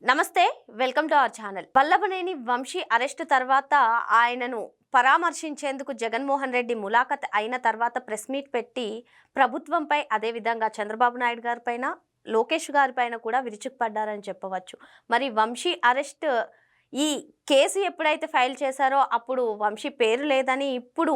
నమస్తే, welcome to our channel. Vallabhaneni Vamsi arrest తర్వాత ఆయనను పరామర్శించేందుకు జగన్మోహన్ రెడ్డి ములాఖత్ అయిన తర్వాత ప్రెస్ మీట్ పెట్టి ప్రభుత్వంపై అదేవిధంగా చంద్రబాబు నాయుడు గారి పైన, లోకేష్ గారి పైన కూడా విరుచుకుపడ్డారని చెప్పవచ్చు. మరి వంశీ అరెస్ట్ ఈ కేసు ఎప్పుడైతే ఫైల్ చేశారో అప్పుడు వంశీ పేరు లేదని, ఇప్పుడు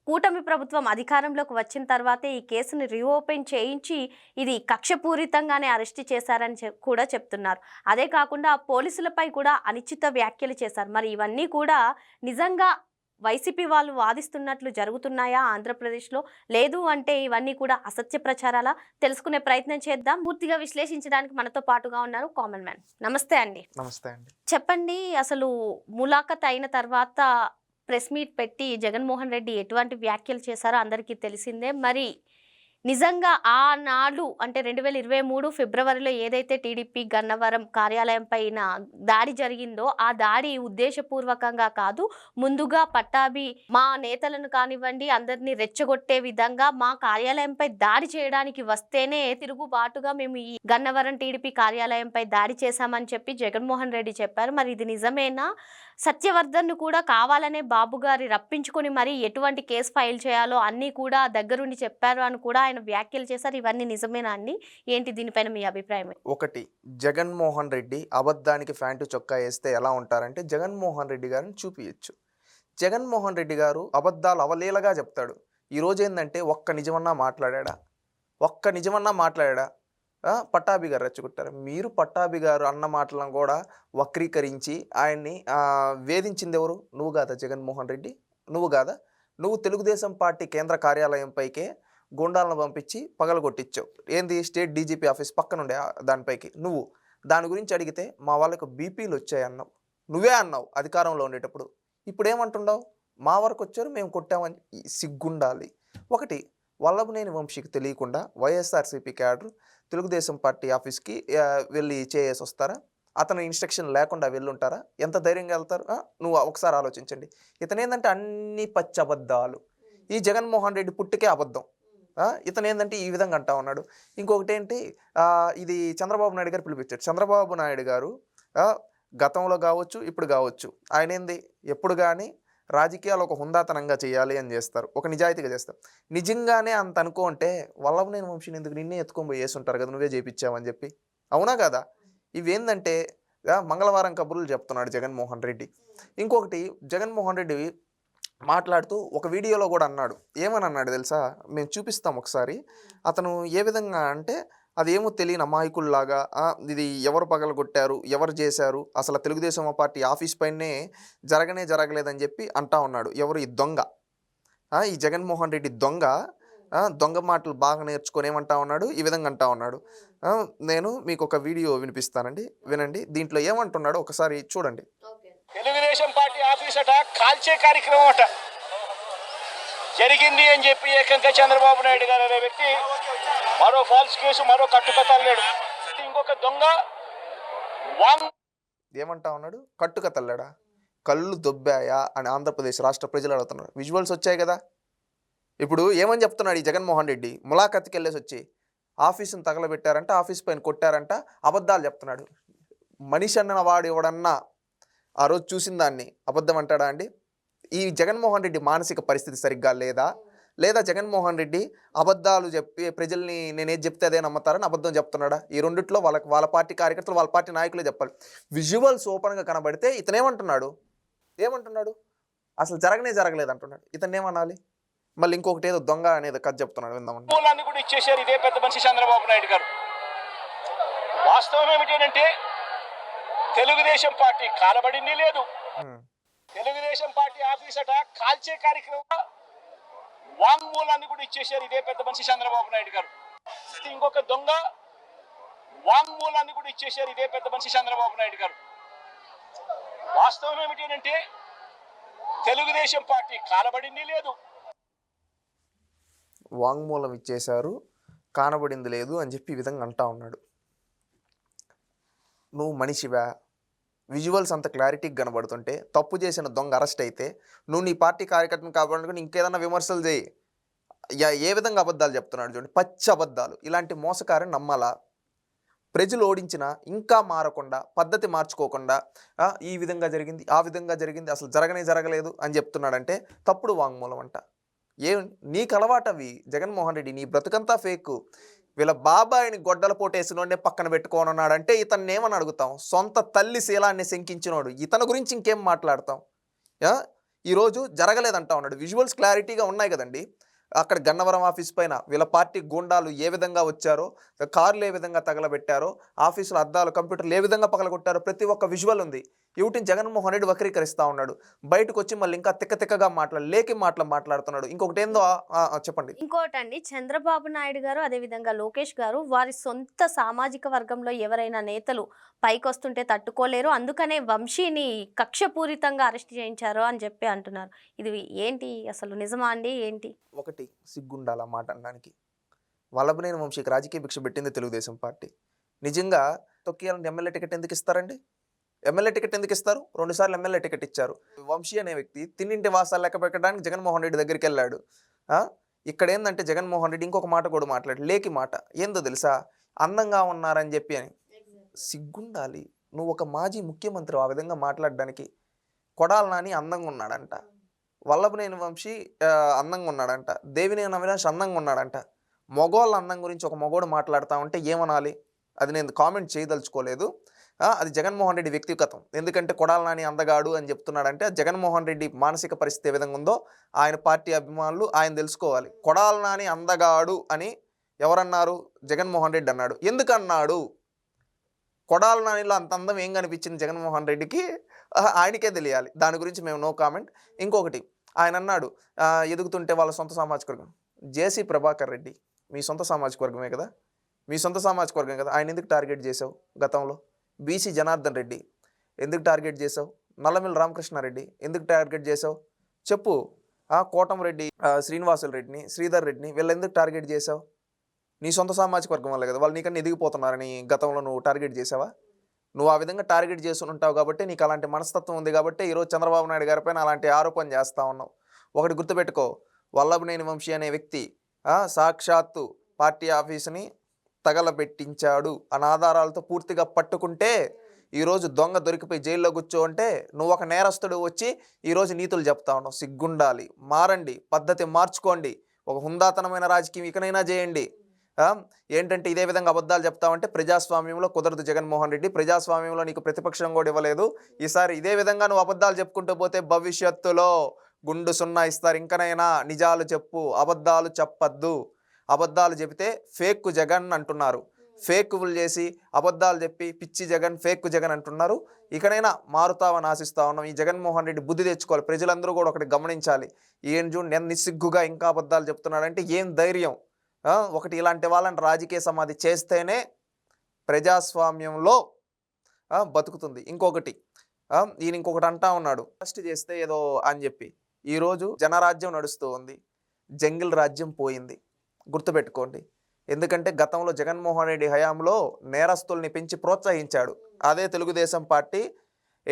కూటమి ప్రభుత్వం అధికారంలోకి వచ్చిన తర్వాతే ఈ కేసుని రీఓపెన్ చేయించి ఇది కక్షపూరితంగానే అరెస్ట్ చేశారని కూడా చెప్తున్నారు. అదే కాకుండా పోలీసులపై కూడా అనిశ్చిత వ్యాఖ్యలు చేశారు. మరి ఇవన్నీ కూడా నిజంగా వైసీపీ వాళ్ళు వాదిస్తున్నట్లు జరుగుతున్నాయా ఆంధ్రప్రదేశ్లో? లేదు అంటే ఇవన్నీ కూడా అసత్య ప్రచారాలా? తెలుసుకునే ప్రయత్నం చేద్దాం. పూర్తిగా విశ్లేషించడానికి మనతో పాటుగా ఉన్నారు కామన్ మ్యాన్. నమస్తే అండి. నమస్తే అండి. చెప్పండి, అసలు ములాఖత్ అయిన తర్వాత ప్రెస్ మీట్ పెట్టి జగన్మోహన్ రెడ్డి ఎటువంటి వ్యాఖ్యలు చేశారో అందరికీ తెలిసిందే. మరి నిజంగా ఆనాడు అంటే 2023 ఫిబ్రవరిలో ఏదైతే టీడీపీ గన్నవరం కార్యాలయం పైన దాడి జరిగిందో ఆ దాడి ఉద్దేశపూర్వకంగా కాదు, ముందుగా పట్టాభి మా నేతలను కానివ్వండి అందరినీ రెచ్చగొట్టే విధంగా మా కార్యాలయంపై దాడి చేయడానికి వస్తేనే తిరుగుబాటుగా మేము ఈ గన్నవరం టీడీపీ కార్యాలయంపై దాడి చేశామని చెప్పి జగన్మోహన్ రెడ్డి చెప్పారు. మరి ఇది నిజమేనా? సత్యవర్ధన్ను కూడా కావాలనే బాబు గారి రప్పించుకొని మరి ఎటువంటి కేసు ఫైల్ చేయాలో అన్నీ కూడా దగ్గరుండి చెప్పారు అని కూడా ఆయన వ్యాఖ్యలు చేశారు. ఇవన్నీ నిజమేనా అండి? ఏంటి దీనిపైన మీ అభిప్రాయం? ఒకటి, జగన్మోహన్ రెడ్డి అబద్ధానికి ప్యాంటు చొక్కా వేస్తే ఎలా ఉంటారంటే జగన్మోహన్ రెడ్డి గారిని చూపించచ్చు. జగన్మోహన్ రెడ్డి గారు అబద్ధాలు అవలీలగా చెప్తాడు. ఈరోజు ఏంటంటే ఒక్క నిజమన్నా మాట్లాడా? పట్టాభి గారు రెచ్చగొట్టారు. మీరు పట్టాభి గారు అన్న మాటలను కూడా వక్రీకరించి ఆయన్ని వేధించింది ఎవరు? నువ్వు కాదా జగన్మోహన్ రెడ్డి? నువ్వు కాదా? నువ్వు తెలుగుదేశం పార్టీ కేంద్ర కార్యాలయంపైకే గుండాలను పంపించి పగలగొట్టించావు. ఏంది? స్టేట్ డీజీపీ ఆఫీస్ పక్కనుండే దానిపైకి. నువ్వు దాని గురించి అడిగితే మా వాళ్ళకు బీపీలు వచ్చాయి అన్నావు. నువ్వే అన్నావు అధికారంలో ఉండేటప్పుడు. ఇప్పుడు ఏమంటున్నావు? మా వరకు వచ్చారు, మేము కొట్టామని. సిగ్గుండాలి. ఒకటి, వల్లభనేని వంశీకి తెలియకుండా వైఎస్ఆర్సీపీ క్యాడర్ తెలుగుదేశం పార్టీ ఆఫీస్కి వెళ్ళి చేసి వస్తారా? అతను ఇన్స్ట్రక్షన్ లేకుండా వెళ్ళుంటారా? ఎంత ధైర్యంగా వెళ్తారు? నువ్వు ఒకసారి ఆలోచించండి. ఇతను ఏంటంటే అన్ని పచ్చి అబద్ధాలు. ఈ జగన్మోహన్ రెడ్డి పుట్టుకే అబద్ధం. ఇతను ఏంటంటే ఈ విధంగా అంటా ఉన్నాడు. ఇంకొకటి ఏంటి, ఇది చంద్రబాబు నాయుడు గారు పిలిపించాడు. చంద్రబాబు నాయుడు గారు గతంలో కావచ్చు, ఇప్పుడు కావచ్చు, ఆయన ఏంది ఎప్పుడు కానీ రాజకీయాలు ఒక హుందాతనంగా చేయాలి అని చేస్తారు, ఒక నిజాయితీగా చేస్తారు. నిజంగానే అంత అనుకుంటే వల్లభనేని వంశీని ఎందుకు నిన్నే ఎత్తుకొని పోయి వేసుంటారు కదా, నువ్వే చేయించావని చెప్పి. అవునా కదా? ఇవేందంటే మంగళవారం కబుర్లు చెప్తున్నాడు జగన్మోహన్ రెడ్డి. ఇంకొకటి, జగన్మోహన్ రెడ్డి మాట్లాడుతూ ఒక వీడియోలో కూడా అన్నాడు. ఏమని అన్నాడు తెలుసా? మేము చూపిస్తాం ఒకసారి. అతను ఏ విధంగా అంటే అదేమో తెలియని అమాయకుల్లాగా ఇది ఎవరు పగలగొట్టారు, ఎవరు చేశారు, అసలు తెలుగుదేశం పార్టీ ఆఫీస్ పైనే జరగలేదని చెప్పి అంటా ఉన్నాడు. ఎవరు? ఈ దొంగ, ఈ జగన్మోహన్ రెడ్డి దొంగ మాటలు బాగా నేర్చుకొని ఏమంటా ఉన్నాడు, ఈ విధంగా అంటా ఉన్నాడు. నేను మీకు ఒక వీడియో వినిపిస్తానండి, వినండి. దీంట్లో ఏమంటున్నాడు ఒకసారి చూడండి. తెలుగుదేశం పార్టీ ఆఫీస్ అట కాల్చే కార్యక్రమం అట జరిగింది అని చెప్పి ఏకంగా చంద్రబాబు నాయుడు గారు అనే వ్యక్తి మరో ఫాల్స్ కేసు, మరో కట్టుకథల్లాడు. ఇంకొక దొంగ ఏమంటా ఉన్నాడు? కట్టుకథల్లాడా? కళ్ళు దొబ్బాయా అని ఆంధ్రప్రదేశ్ రాష్ట్ర ప్రజలు అడుగుతున్నారు. విజువల్స్ వచ్చాయి కదా. ఇప్పుడు ఏమని చెప్తున్నాడు ఈ జగన్మోహన్ రెడ్డి? ములాఖత్కి వెళ్ళేసి వచ్చి ఆఫీసును తగలబెట్టారంట, ఆఫీస్ పైన కొట్టారంట, అబద్ధాలు చెప్తున్నాడు. మనిషి అన్న వాడు ఎవడన్నా ఆ రోజు చూసిన దాన్ని అబద్ధం అంటాడా అండి? ఈ జగన్మోహన్ రెడ్డి మానసిక పరిస్థితి సరిగ్గా లేదా జగన్మోహన్ రెడ్డి అబద్ధాలు చెప్పి ప్రజల్ని నేనేది చెప్తే అదే నమ్ముతారని అబద్ధం చెప్తున్నాడా? ఈ రెండిట్లో వాళ్ళ పార్టీ కార్యకర్తలు, వాళ్ళ పార్టీ నాయకులే చెప్పాలి. విజువల్స్ ఓపెన్గా కనబడితే ఇతను ఏమంటున్నాడు? అసలు జరగలేదు అంటున్నాడు. ఇతను ఏమనాలి? మళ్ళీ ఇంకొకటి ఏదో దొంగ అనేది కథ చెప్తున్నాడు, విందామని. కూడా ఇచ్చేసారు ఇదే పెద్ద మనిషి చంద్రబాబు నాయుడు గారు. వాస్తవం ఏమిటంటే తెలుగుదేశం పార్టీ కాలబడింది లేదు. తెలుగుదేశం పార్టీ ఆఫీస్ అట కాల్చే కార్యక్రమం వాంగ్మూలాన్ని కూడా ఇచ్చేసారు ఇదే పెద్ద మనిషి చంద్రబాబు నాయుడు గారు. ఇంకొక దొంగ వాంగ్మూలాన్ని కూడా ఇచ్చేసారు ఇదే పెద్ద మనిషి చంద్రబాబు నాయుడు గారు. వాస్తవం ఏమిటంటే తెలుగుదేశం పార్టీ కాలబడింది లేదు. వాంగ్మూలం ఇచ్చేశారు, కానబడింది లేదు అని చెప్పి ఈ విధంగా అంటా ఉన్నాడు. నువ్వు మనిషివా? విజువల్స్ అంత క్లారిటీగా కనబడుతుంటే తప్పు చేసిన దొంగ అరెస్ట్ అయితే నువ్వు నీ పార్టీ కార్యకర్తను కాపాడుకుని ఇంకేదన్నా విమర్శలు చేయి. ఏ విధంగా అబద్ధాలు చెప్తున్నాడు చూడండి, పచ్చి అబద్ధాలు. ఇలాంటి మోసకారిని నమ్మాలా? ప్రజలు ఓడించినా ఇంకా మారకుండా పద్ధతి మార్చుకోకుండా ఈ విధంగా జరిగింది ఆ విధంగా జరిగింది అసలు జరగలేదు అని చెప్తున్నాడంటే తప్పుడు వాంగ్మూలం అంట. నీకు అలవాటవి జగన్మోహన్ రెడ్డి, నీ బ్రతుకంతా ఫేక్. వీళ్ళ బాబాయిని గొడ్డల పోటేసినోడే పక్కన పెట్టుకోనున్నాడంటే ఇతన్ని ఏమని అడుగుతాం? సొంత తల్లి శీలాన్ని శంకించినోడు, ఇతని గురించి ఇంకేం మాట్లాడతాం? ఈరోజు జరగలేదంటా ఉన్నాడు. విజువల్స్ క్లారిటీగా ఉన్నాయి కదండి. అక్కడ గన్నవరం ఆఫీస్ పైన వీళ్ళ పార్టీ గూండాలు ఏ విధంగా వచ్చారో, కార్లు ఏ విధంగా తగలబెట్టారో, ఆఫీసులో అద్దాలు కంప్యూటర్లు ఏ విధంగా పగలగొట్టారో ప్రతి ఒక్క విజువల్ ఉంది. వీటిని జగన్మోహన్ రెడ్డి వక్రీకరిస్తూ ఉన్నాడు. బయటకు వచ్చి మళ్ళీ ఇంకా తిక్కగా లేకి మాట్లాడుతున్నాడు. ఇంకొకటి ఏందో చెప్పండి. ఇంకోటండి, చంద్రబాబు నాయుడు గారు అదేవిధంగా లోకేష్ గారు వారి సొంత సామాజిక వర్గంలో ఎవరైనా నేతలు పైకి వస్తుంటే తట్టుకోలేరు, అందుకనే వంశీని కక్షపూరితంగా అరెస్ట్ చేయించారు అని చెప్పి అంటున్నారు. ఇది ఏంటి, అసలు నిజమా అండి ఏంటి? ఒకటి సిగ్గుండాల మాట అనడానికి. వల్లభనేని వంశీకి రాజకీయ భిక్ష పెట్టింది తెలుగుదేశం పార్టీ. నిజంగా తొక్కియాలని ఎమ్మెల్యే టికెట్ ఎందుకు ఇస్తారండి? ఎమ్మెల్యే టికెట్ ఎందుకు ఇస్తారు? 2 సార్లు ఎమ్మెల్యే టికెట్ ఇచ్చారు. వంశీ అనే వ్యక్తి తిన్నింటి వాసాలు లెక్క పెట్టడానికి జగన్మోహన్ రెడ్డి దగ్గరికి వెళ్ళాడు. ఇక్కడ ఏంటంటే జగన్మోహన్ రెడ్డి ఇంకొక మాట కూడా మాట్లాడు, లేకి మాట ఏందో తెలుసా, అందంగా ఉన్నారని చెప్పి అని. సిగ్గుండాలి. నువ్వు ఒక మాజీ ముఖ్యమంత్రి ఆ విధంగా మాట్లాడడానికి. కొడాలి నాని అందంగా ఉన్నాడంట, వల్లభనేని వంశీ అందంగా ఉన్నాడంట, దేవినేని అవినాష్ అందంగా ఉన్నాడంట. మగోళ్ళ అందం గురించి ఒక మగోడు మాట్లాడుతూ ఉంటే ఏమనాలి? అది నేను కామెంట్ చేయదలుచుకోలేదు. అది జగన్మోహన్ రెడ్డి వ్యక్తిగతం. ఎందుకంటే కొడాలి నాని అందగాడు అని చెప్తున్నాడంటే జగన్మోహన్ రెడ్డి మానసిక పరిస్థితి ఏ విధంగా ఉందో ఆయన పార్టీ అభిమానులు ఆయన తెలుసుకోవాలి. కొడాలి నాని అందగాడు అని ఎవరన్నారు? జగన్మోహన్ రెడ్డి అన్నాడు. ఎందుకన్నాడు? కొడాలి నానిలో అంత అందం ఏం కనిపించింది జగన్మోహన్ రెడ్డికి? ఆయనకే తెలియాలి. దాని గురించి మేము నో కామెంట్. ఇంకొకటి ఆయన అన్నాడు, ఎదుగుతుంటే వాళ్ళ సొంత సామాజిక వర్గం. జేసీ ప్రభాకర్ రెడ్డి మీ సొంత సామాజిక వర్గమే కదా, మీ సొంత సామాజిక వర్గం కదా. ఆయన ఎందుకు టార్గెట్ చేసావు గతంలో? బీసీ జనార్దన్ రెడ్డి ఎందుకు టార్గెట్ చేసావు? నల్లమిల్లి రామకృష్ణారెడ్డి ఎందుకు టార్గెట్ చేసావు చెప్పు? కోటంరెడ్డి, శ్రీనివాసులు రెడ్డిని, శ్రీధర్ రెడ్డిని వీళ్ళు ఎందుకు టార్గెట్ చేసావు? నీ సొంత సామాజిక వర్గం వల్ల కదా, వాళ్ళు నీకన్నా ఎదిగిపోతున్నారని గతంలో నువ్వు టార్గెట్ చేసావా? నువ్వు ఆ విధంగా టార్గెట్ చేస్తూ ఉంటావు కాబట్టి నీకు అలాంటి మనస్తత్వం ఉంది కాబట్టి ఈరోజు చంద్రబాబు నాయుడు గారిపైన అలాంటి ఆరోపణ చేస్తూ ఉన్నావు. ఒకటి గుర్తుపెట్టుకో, వల్లభనేని వంశీ అనే వ్యక్తి సాక్షాత్తు పార్టీ ఆఫీసుని తగలబెట్టించాడు అన్న ఆధారాలతో పూర్తిగా పట్టుకుంటే ఈరోజు దొంగ దొరికిపోయి జైల్లో కూర్చో అంటే నువ్వు ఒక నేరస్తుడు వచ్చి ఈరోజు నీతులు చెప్తా ఉన్నావు. సిగ్గుండాలి. మారండి, పద్ధతి మార్చుకోండి, ఒక హుందాతనమైన రాజకీయం ఇకనైనా చేయండి. ఏంటంటే ఇదే విధంగా అబద్ధాలు చెప్తామంటే ప్రజాస్వామ్యంలో కుదరదు జగన్మోహన్ రెడ్డి. ప్రజాస్వామ్యంలో నీకు ప్రతిపక్షం కూడా ఇవ్వలేదు. ఈసారి ఇదే విధంగా నువ్వు అబద్ధాలు చెప్పుకుంటూ పోతే భవిష్యత్తులో గుండు సున్నా ఇస్తారు. ఇంకనైనా నిజాలు చెప్పు, అబద్ధాలు చెప్పద్దు. అబద్ధాలు చెబితే ఫేక్ జగన్ అంటున్నారు, ఫేకులు చేసి అబద్ధాలు చెప్పి పిచ్చి జగన్, ఫేక్ జగన్ అంటున్నారు. ఇకనైనా మారుతావని ఆశిస్తా ఉన్నాం. ఈ జగన్మోహన్ రెడ్డి బుద్ధి తెచ్చుకోవాలి. ప్రజలందరూ కూడా ఒకటి గమనించాలి. ఏం చూడు నేను నిస్సిగ్గుగా ఇంకా అబద్ధాలు చెప్తున్నాడంటే ఏం ధైర్యం? ఒకటి ఇలాంటి వాళ్ళని రాజకీయ సమాధి చేస్తేనే ప్రజాస్వామ్యంలో బతుకుతుంది. ఇంకొకటి ఈయన ఇంకొకటి అంటా ఉన్నాడు, అరెస్ట్ చేస్తే ఏదో అని చెప్పి. ఈరోజు జనరాజ్యం నడుస్తూ ఉంది, జంగిల్ రాజ్యం పోయింది. గుర్తుపెట్టుకోండి. ఎందుకంటే గతంలో జగన్మోహన్ రెడ్డి హయాంలో నేరస్తుల్ని పెంచి ప్రోత్సహించాడు. అదే తెలుగుదేశం పార్టీ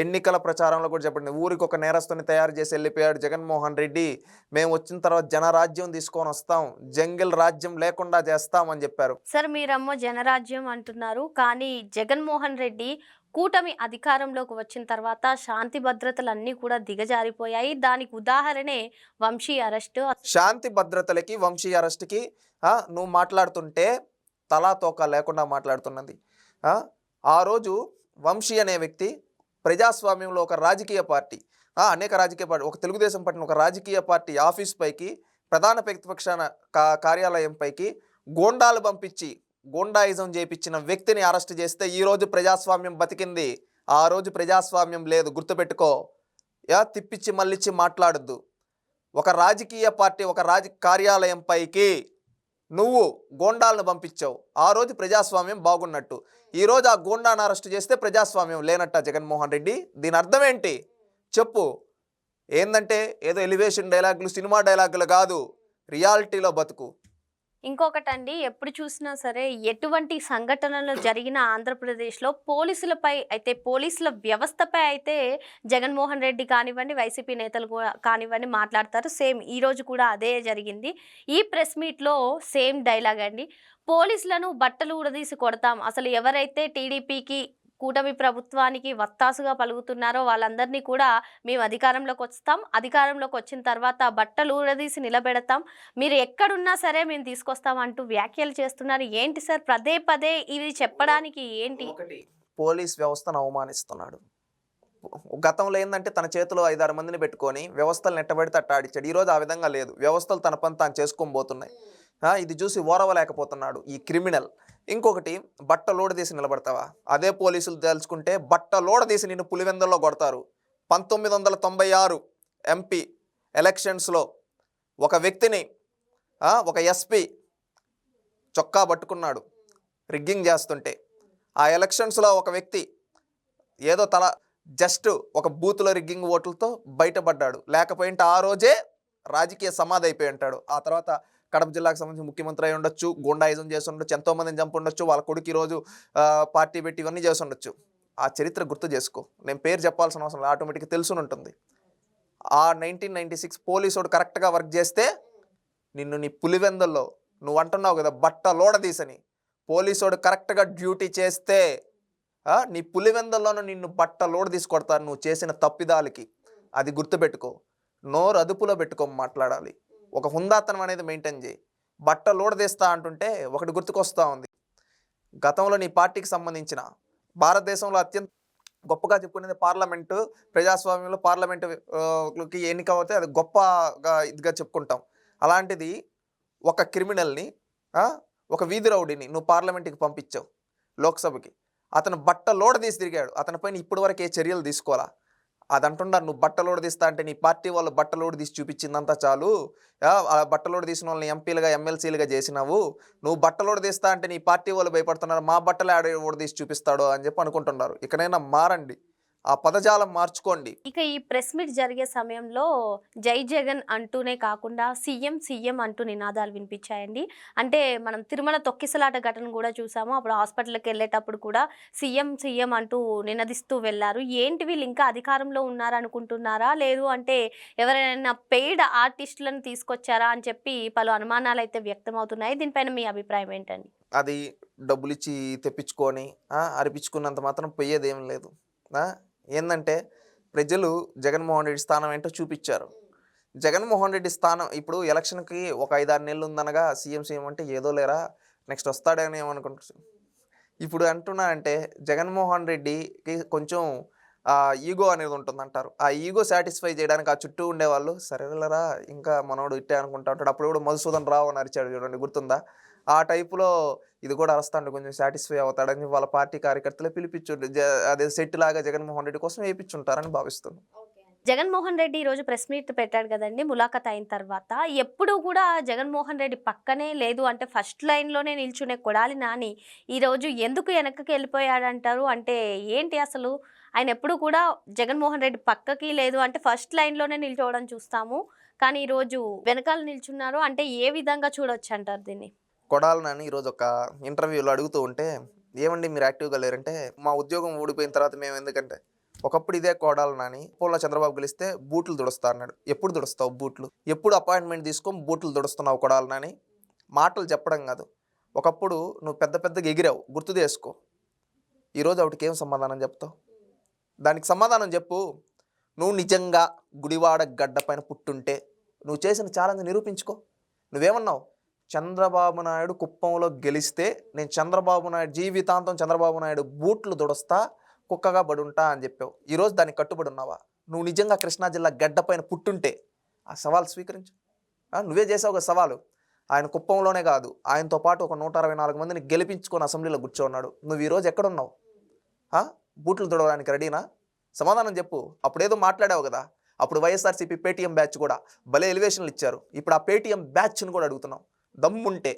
ఎన్నికల ప్రచారంలో కూడా చెప్పండి, ఊరికి ఒక నేరస్తుని తయారు చేసి వెళ్ళిపోయాడు జగన్మోహన్ రెడ్డి. మేము వచ్చిన తర్వాత జనరాజ్యం తీసుకొని వస్తాం, జంగిల్ రాజ్యం లేకుండా చేస్తామని చెప్పారు. సార్ మీరమ్మో జనరాజ్యం అంటున్నారు, కానీ జగన్మోహన్ రెడ్డి కూటమి అధికారంలోకి వచ్చిన తర్వాత శాంతి భద్రతలన్నీ కూడా దిగజారిపోయాయి. దానికి ఉదాహరణే వంశీ అరెస్టు. శాంతి భద్రతలకి వంశీ అరెస్ట్కి నువ్వు మాట్లాడుతుంటే తలా తోక లేకుండా మాట్లాడుతున్నది. ఆ రోజు వంశీ అనే వ్యక్తి ప్రజాస్వామ్యంలో ఒక రాజకీయ పార్టీ, అనేక రాజకీయ పార్టీ, ఒక తెలుగుదేశం పార్టీని ఒక రాజకీయ పార్టీ ఆఫీస్ పైకి, ప్రధాన ప్రతిపక్ష కార్యాలయం పైకి గోండాలు పంపించి గోండాయిజం చేయించిన వ్యక్తిని అరెస్ట్ చేస్తే ఈరోజు ప్రజాస్వామ్యం బతికింది. ఆ రోజు ప్రజాస్వామ్యం లేదు, గుర్తుపెట్టుకో. తిప్పిచ్చి మళ్ళిచ్చి మాట్లాడద్దు. ఒక రాజకీయ పార్టీ ఒక కార్యాలయం పైకి నువ్వు గోండాలను పంపించావు, ఆ రోజు ప్రజాస్వామ్యం బాగున్నట్టు. ఈరోజు ఆ గోండాను అరెస్ట్ చేస్తే ప్రజాస్వామ్యం లేనట్ట జగన్మోహన్ రెడ్డి. దీని అర్థం ఏంటి చెప్పు? ఏందంటే ఏదో ఎలివేషన్ డైలాగులు, సినిమా డైలాగులు కాదు, రియాలిటీలో బతుకు. ఇంకొకటండి, ఎప్పుడు చూసినా సరే ఎటువంటి సంఘటనలు జరిగిన ఆంధ్రప్రదేశ్లో పోలీసులపై అయితే, పోలీసుల వ్యవస్థపై అయితే జగన్మోహన్ రెడ్డి కానివ్వండి, వైసీపీ నేతలు కానివ్వండి మాట్లాడతారు. సేమ్ ఈరోజు కూడా అదే జరిగింది. ఈ ప్రెస్ మీట్లో సేమ్ డైలాగ్ అండి. పోలీసులను బట్టలు ఊడదీసి కొడతాం, అసలు ఎవరైతే టీడీపీకి కూటమి ప్రభుత్వానికి వత్తాసుగా పలుకుతున్నారో వాళ్ళందరినీ కూడా మేము అధికారంలోకి వస్తాం, అధికారంలోకి వచ్చిన తర్వాత బట్టలు ఊడదీసి నిలబెడతాం, మీరు ఎక్కడున్నా సరే మేము తీసుకొస్తాం అంటూ వ్యాఖ్యలు చేస్తున్నారు. ఏంటి సార్ పదే పదే ఇవి చెప్పడానికి ఏంటి? ఒకటి, పోలీస్ వ్యవస్థను అవమానిస్తున్నాడు. గతంలో ఏంటంటే తన చేతిలో 5-6 మందిని పెట్టుకొని వ్యవస్థలు నెట్టబెడితే అట్టాడిచ్చాడు. ఈరోజు ఆ విధంగా లేదు, వ్యవస్థలు తన పని తాను చేసుకొని పోతున్నాయి. ఇది చూసి ఓరవలేకపోతున్నాడు ఈ క్రిమినల్. ఇంకొకటి, బట్ట లోడ తీసి నిలబడతావా? అదే పోలీసులు తెలుసుకుంటే బట్ట లోడ తీసి నిన్ను పులివెందుల్లో కొడతారు. 1996 ఎంపీ ఎలక్షన్స్లో ఒక వ్యక్తిని ఒక ఎస్పీ చొక్కా పట్టుకున్నాడు రిగ్గింగ్ చేస్తుంటే. ఆ ఎలక్షన్స్లో ఒక వ్యక్తి ఏదో జస్ట్ ఒక బూత్లో రిగ్గింగ్ ఓట్లతో బయటపడ్డాడు. లేకపోయింటే ఆ రోజే రాజకీయ సమాధి అయిపోయి ఉంటాడు. ఆ తర్వాత కడప జిల్లాకు సంబంధించి ముఖ్యమంత్రి అయి ఉండొచ్చు, గుండాయిజం చేసి ఉండొచ్చు, ఎంతోమందిని చంపి ఉండొచ్చు, వాళ్ళ కొడుకు ఈరోజు పార్టీ పెట్టి ఇవన్నీ చేసి ఉండొచ్చు. ఆ చరిత్ర గుర్తు చేసుకో, నేను పేరు చెప్పాల్సిన అవసరం లేదు, ఆటోమేటిక్గా తెలుసుని ఉంటుంది. ఆ 1996 పోలీసుడు కరెక్ట్గా వర్క్ చేస్తే నిన్ను నీ పులివెందుల్లో నువ్వు అంటున్నావు కదా బట్ట లోడ తీసని, పోలీసుడు కరెక్ట్గా డ్యూటీ చేస్తే నీ పులివెందుల్లోనూ నిన్ను బట్ట లోడ తీసుకొడతారు నువ్వు చేసిన తప్పిదాలకి. అది గుర్తుపెట్టుకో, నోరు అదుపులో పెట్టుకొని మాట్లాడాలి, ఒక హుందాతనం అనేది మెయింటైన్ చేయి. బట్ట లోడ తీస్తా అంటుంటే ఒకటి గుర్తుకొస్తూ ఉంది. గతంలో నీ పార్టీకి సంబంధించిన భారతదేశంలో అత్యంత గొప్పగా చెప్పుకునేది పార్లమెంటు, ప్రజాస్వామ్యంలో పార్లమెంటుకి ఎన్నిక అవుతే అది గొప్పగా ఇదిగా చెప్పుకుంటాం. అలాంటిది ఒక క్రిమినల్ని, ఒక వీధి రౌడీని నువ్వు పార్లమెంట్కి పంపించావు, లోక్సభకి. అతను బట్ట లోడ తీసి తిరిగాడు, అతనిపైన ఇప్పటి వరకు ఏ చర్యలు తీసుకోవాలా? అది అంటున్నారు నువ్వు బట్టలోడు తీస్తా అంటే నీ పార్టీ వాళ్ళు బట్టలోడు తీసి చూపించిందంతా చాలు. ఆ బట్టలోడు తీసిన వాళ్ళని ఎంపీలుగా ఎమ్మెల్సీలుగా చేసినావు. నువ్వు బట్టలోడు తీస్తా అంటే నీ పార్టీ వాళ్ళు భయపడుతున్నారు, మా బట్టలు ఆడోడు తీసి చూపిస్తాడు అని చెప్పి అనుకుంటున్నారు. ఇకనైనా మారండి, ఆ పదజాలం మార్చుకోండి. ఇక ఈ ప్రెస్ మీట్ జరిగే సమయంలో జై జగన్ అంటూనే కాకుండా సీఎం సీఎం అంటూ నినాదాలు వినిపించాయండి. అంటే మనం తిరుమల తొక్కిసలాట ఘటన కూడా చూసాము. అప్పుడు హాస్పిటల్కి వెళ్ళేటప్పుడు కూడా సీఎం సీఎం అంటూ నినదిస్తూ వెళ్ళారు. ఏంటి వీళ్ళు ఇంకా అధికారంలో ఉన్నారనుకుంటున్నారా, లేదు అంటే ఎవరైనా పెయిడ్ ఆర్టిస్టులను తీసుకొచ్చారా అని చెప్పి పలు అనుమానాలు అయితే వ్యక్తం అవుతున్నాయి. దీనిపైన మీ అభిప్రాయం ఏంటండి? అది డబ్బులు ఇచ్చి తెప్పించుకొని అరిపించుకున్నంత మాత్రం పోయేదేం లేదు. ఏంటంటే ప్రజలు జగన్మోహన్ రెడ్డి స్థానం ఏంటో చూపించారు. జగన్మోహన్ రెడ్డి స్థానం ఇప్పుడు ఎలక్షన్కి ఒక 5-6 నెలలు ఉందనగా సీఎం సీఎం అంటే ఏదో లేరా నెక్స్ట్ వస్తాడని ఏమనుకుంటున్నారు. ఇప్పుడు అంటున్నా అంటే జగన్మోహన్ రెడ్డికి కొంచెం ఈగో అనేది ఉంటుందంటారు. ఆ ఈగో సాటిస్ఫై చేయడానికి ఆ చుట్టూ ఉండేవాళ్ళు సరేలేరా ఇంకా మనోడు ఇట్టే అనుకుంటా ఉంటాడు. అప్పుడు కూడా మధుసూదన్ రావు అని అరిచాడు చూడండి, గుర్తుందా? ఆ టైపులో ఇది కూడా అరుస్తాడు, కొంచెం సాటిస్ఫై అవుతాడని వాళ్ళ పార్టీ కార్యకర్తలే పిలిపించు అదే సెట్ లాగా జగన్మోహన్ రెడ్డి కోసం వేయించుంటారని భావిస్తున్నాను. జగన్మోహన్ రెడ్డి ఈరోజు ప్రెస్ మీట్ పెట్టాడు కదండి ములాఖత్ అయిన తర్వాత. ఎప్పుడు కూడా జగన్మోహన్ రెడ్డి పక్కనే లేదు అంటే ఫస్ట్ లైన్లోనే నిల్చునే కొడాలి నాని ఈరోజు ఎందుకు వెనక్కి వెళ్ళిపోయాడంటారు? అంటే ఏంటి అసలు? ఆయన ఎప్పుడు కూడా జగన్మోహన్ రెడ్డి పక్కకి లేదు అంటే ఫస్ట్ లైన్లోనే నిల్చోవడం చూస్తాము, కానీ ఈరోజు వెనకాల నిల్చున్నారు అంటే ఏ విధంగా చూడొచ్చు అంటారు దీన్ని? కొడాలి నాని ఈరోజు ఒక ఇంటర్వ్యూలో అడుగుతూ ఉంటే, ఏమండి మీరు యాక్టివ్గా లేరంటే, మా ఉద్యోగం ఊడిపోయిన తర్వాత మేము ఎందుకంటే ఒకప్పుడు ఇదే కొడాలి నాని పోల్లో చంద్రబాబు గెలిస్తే బూట్లు దుడుస్తా అన్నాడు. ఎప్పుడు దుడుస్తావు బూట్లు? ఎప్పుడు అపాయింట్మెంట్ తీసుకొని బూట్లు దుడుస్తున్నావు కొడాలి నాని? మాటలు చెప్పడం కాదు, ఒకప్పుడు నువ్వు పెద్ద పెద్దగా ఎగిరావు, గుర్తు చేసుకో. ఈరోజు వాటికి ఏం సమాధానం చెప్తావు? దానికి సమాధానం చెప్పు. నువ్వు నిజంగా గుడివాడ గడ్డ పైన పుట్టుంటే నువ్వు చేసిన ఛాలెంజ్ నిరూపించుకో. నువ్వేమన్నావు? చంద్రబాబు నాయుడు కుప్పంలో గెలిస్తే నేను చంద్రబాబు నాయుడు జీవితాంతం చంద్రబాబు నాయుడు బూట్లు దుడుస్తా, కుక్కగా పడుంటా అని చెప్పావు. ఈరోజు దానికి కట్టుబడి ఉన్నావా? నువ్వు నిజంగా కృష్ణా జిల్లా గడ్డ పైన పుట్టుంటే ఆ సవాల్ స్వీకరించు. నువ్వే చేసావు ఒక సవాలు. ఆయన కుప్పంలోనే కాదు, ఆయనతో పాటు ఒక 164 మందిని గెలిపించుకొని అసెంబ్లీలో కూర్చోన్నాడు. నువ్వు ఈరోజు ఎక్కడున్నావు? బూట్లు దుడవడానికి రెడీనా? సమాధానం చెప్పు. అప్పుడేదో మాట్లాడావు కదా, అప్పుడు వైఎస్ఆర్సీపీ పేటీఎం బ్యాచ్ కూడా భలే ఎలివేషన్లు ఇచ్చారు. ఇప్పుడు ఆ పేటీఎం బ్యాచ్ను కూడా అడుగుతున్నాం, దమ్ముంటే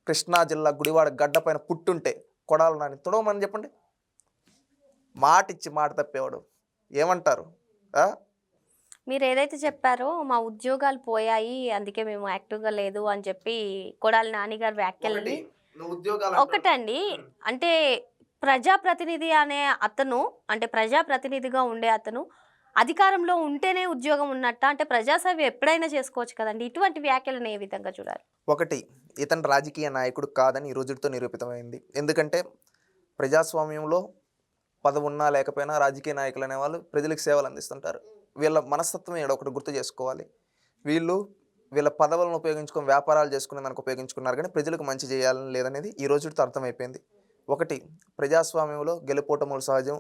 కృష్ణా జిల్లా గుడివాడ గడ్డ పైన పుట్టుంటే కొడాలి నాని తుడవమని చెప్పండి. మాట ఇచ్చి మాట తప్పేవాడు ఏమంటారు? మీరు ఏదైతే చెప్పారో మా ఉద్యోగాలు పోయాయి అందుకే మేము యాక్టివ్గా లేదు అని చెప్పి కొడాలి నాని గారు వ్యాఖ్యలని ఒకటండి. అంటే ప్రజాప్రతినిధి అనే అతను, అంటే ప్రజాప్రతినిధిగా ఉండే అతను అధికారంలో ఉంటేనే ఉద్యోగం ఉన్నట్ట, అంటే ప్రజాసేవ ఎప్పుడైనా చేసుకోవచ్చు కదండి. ఇటువంటి వ్యాఖ్యలను ఏ విధంగా చూడాలి? ఒకటి, ఇతను రాజకీయ నాయకుడు కాదని ఈ రోజుతో నిరూపితమైంది. ఎందుకంటే ప్రజాస్వామ్యంలో పదవున్నా లేకపోయినా రాజకీయ నాయకులు అనేవాళ్ళు ప్రజలకు సేవలు అందిస్తుంటారు. వీళ్ళ మనస్తత్వం ఈడ ఒకటి గుర్తు చేసుకోవాలి. వీళ్ళ పదవులను ఉపయోగించుకొని వ్యాపారాలు చేసుకునే దానికి ఉపయోగించుకున్నారు, కానీ ప్రజలకు మంచి చేయాలని లేదనేది ఈ రోజుతో అర్థమైపోయింది. ఒకటి, ప్రజాస్వామ్యంలో గెలుపోటములు సహజం.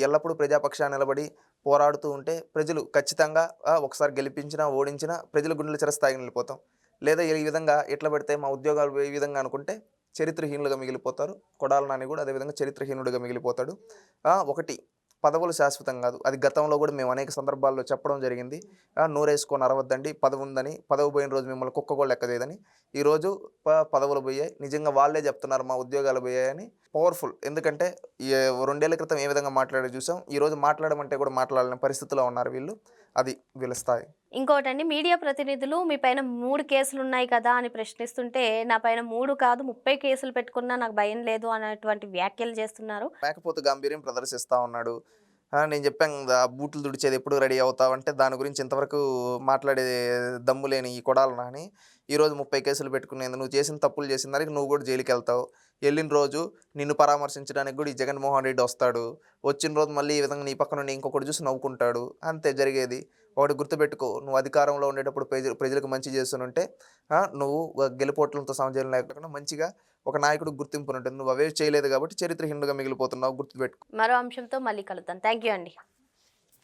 ఎల్లప్పుడూ ప్రజాపక్షాన్ని నిలబడి పోరాడుతూ ఉంటే ప్రజలు ఖచ్చితంగా ఒకసారి గెలిపించినా ఓడించినా ప్రజల గుండెల చిరస్థాయికి వెళ్ళిపోతాం. లేదా ఈ విధంగా ఎట్లా పెడితే మా ఉద్యోగాలు ఈ విధంగా అనుకుంటే చరిత్రహీనులుగా మిగిలిపోతారు. కొడాల నాని కూడా అదేవిధంగా చరిత్రహీనుడిగా మిగిలిపోతాడు. ఒకటి, పదవులు శాశ్వతం కాదు. అది గతంలో కూడా మేము అనేక సందర్భాల్లో చెప్పడం జరిగింది. నోరేసుకొని అరవద్దండి, పదవి ఉందని, పదవి పోయిన రోజు మిమ్మల్ని కుక్క కూడా లెక్కదేదని. ఈరోజు పదవులు పోయాయి, నిజంగా వాళ్ళే చెప్తున్నారు మా ఉద్యోగాలు పోయాయని. పవర్ఫుల్. ఎందుకంటే 2 ఏళ్ల క్రితం ఏ విధంగా మాట్లాడే చూసాం, ఈరోజు మాట్లాడమంటే కూడా మాట్లాడలేని పరిస్థితిలో ఉన్నారు వీళ్ళు. అది వీళ్ళ స్థాయి. ఇంకోటండి, మీడియా ప్రతినిధులు మీ పైన 3 కేసులు ఉన్నాయి కదా అని ప్రశ్నిస్తుంటే, నా పైన 3 కాదు 30 కేసులు పెట్టుకున్నా నాకు భయం లేదు అనేటువంటి వ్యాఖ్యలు చేస్తున్నారు. మేకపోతు గాంభీర్యం ప్రదర్శిస్తూ ఉన్నాడు. నేను చెప్పాను కదా, బూట్లు తుడిచేది ఎప్పుడు రెడీ అవుతావంటే దాని గురించి ఇంతవరకు మాట్లాడే దమ్ము లేని ఈ కొడాల నాని ఈరోజు 30 కేసులు పెట్టుకునేది. నువ్వు చేసిన తప్పులు చేసిన దానికి నువ్వు కూడా జైలుకి వెళ్తావు. వెళ్ళిన రోజు నిన్ను పరామర్శించడానికి కూడా ఈ జగన్మోహన్ రెడ్డి వస్తాడు. వచ్చిన రోజు మళ్ళీ ఈ విధంగా నీ పక్కన నుండి ఇంకొకటి చూసి నవ్వుకుంటాడు. అంతే జరిగేది. ఒకటి గుర్తుపెట్టుకో, నువ్వు అధికారంలో ఉండేటప్పుడు ప్రజలకు మంచి చేస్తుంటే నువ్వు గెలుపోట్లతో సమజాలం లేకుండా మంచిగా ఒక నాయకుడు గుర్తింపు ఉంటుంది. నువ్వు అవే చేయలేదు కాబట్టి చరిత్రహీనుడుగా మిగిలిపోతున్నావు. గుర్తుపెట్టుకో. మరో అంశంతో మళ్ళీ కలుద్దాం. థ్యాంక్ యూ అండి.